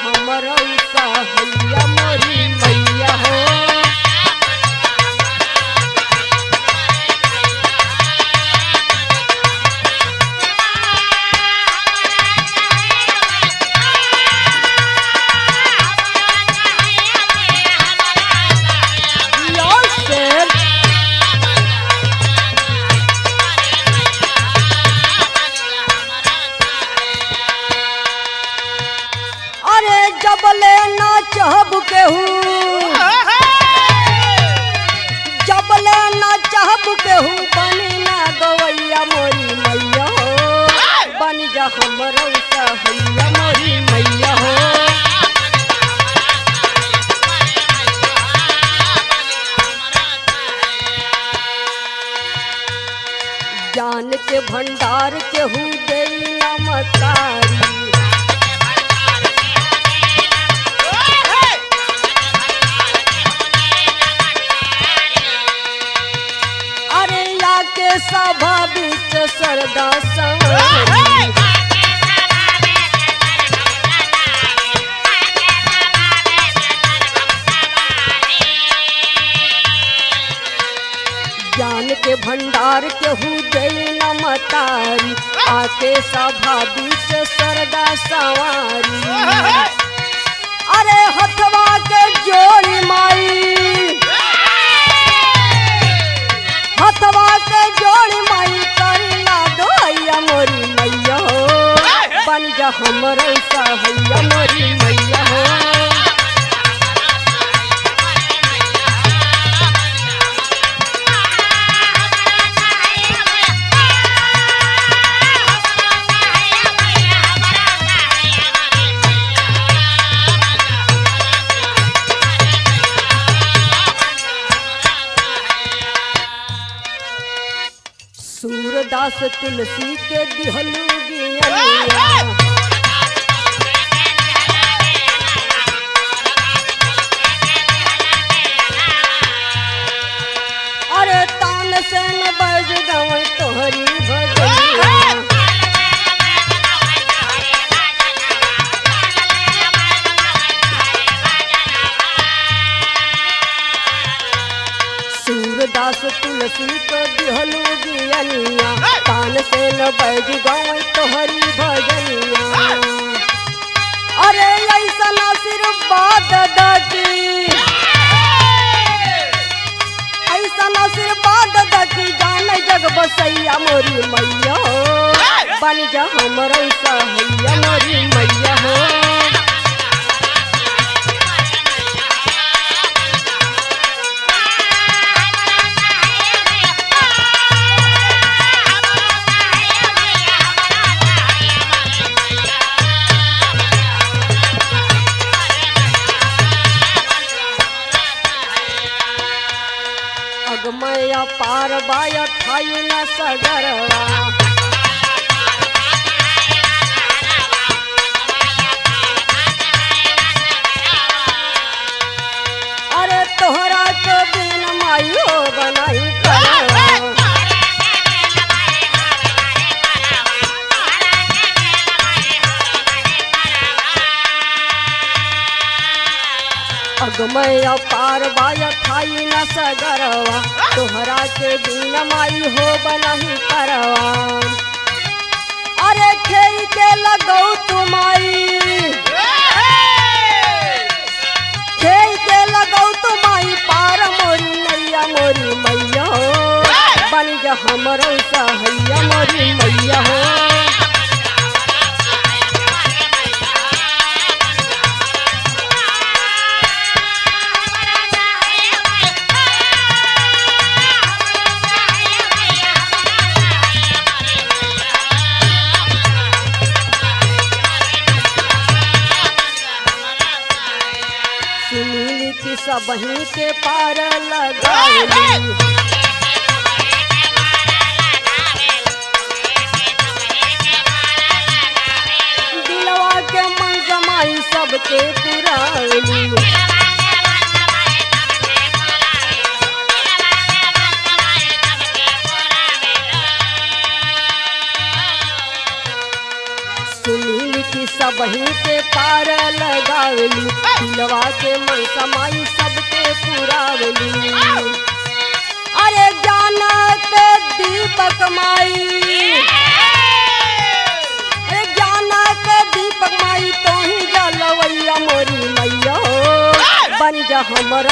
हमरो सहैया मोरी मैया हो। अरे जबले ना चाहब केहू, जबले ना चाहब केहू बनी ना गवैया मोरी मैया हो। बन जा हमरो सहैया मोरी मैया हो। ज्ञान के भंडार केहू दे नमस्कारी। के सभा बीच सरदा संवरी। ज्ञान के भंडार केहू दे नमतारी। आके सभा बीच सरदा संवारी। अरे हथवा के जोड़ी माई, हथवा के जोड़ी माई करिला दोहैया मोरी मैया हो। बन जा हमरो सहैया मोरी मैया हो। सूरदास तुलसी के दिहलू गियनिया। अरे तान से न बज गवै तोहरी भजनिया। सूरदास तुलसी को दिहलू गियनिया। तान से न बज गवै तोहरी भजनिया। अरे ऐसन आशीर्वाद दकी, ऐसन आशीर्वाद दकी जाने जग बसैया मोरी मैया हो। बन जा हमरो सहैया मोरी मैया हो। अगमया पार बाया थाई न सगरवा। अरे तोहरा के बिन माई हो बनाई करवा। अगमया पार बाया थाई न सगरवा। तोहरा के बिन माई हो बनही करवा। अरे खेई के लगौ तुमाई, खेई के लगौ तुमाई पार मोरी नैया मोरी मैया हो। बन जा हमरो सहैया मोरी मैया हो। सुनील की सबही के पार लगाई। दिलवा के मन समाई सबके पुरानी। सुनील की सबही के पार लगावेली दिलवा के मनसा माई सबके पुरावेली अरे ज्ञान के दीपक माई अरे ज्ञान के दीपक माई तो ही जलवैया मोरी मैया हो बन जा हमर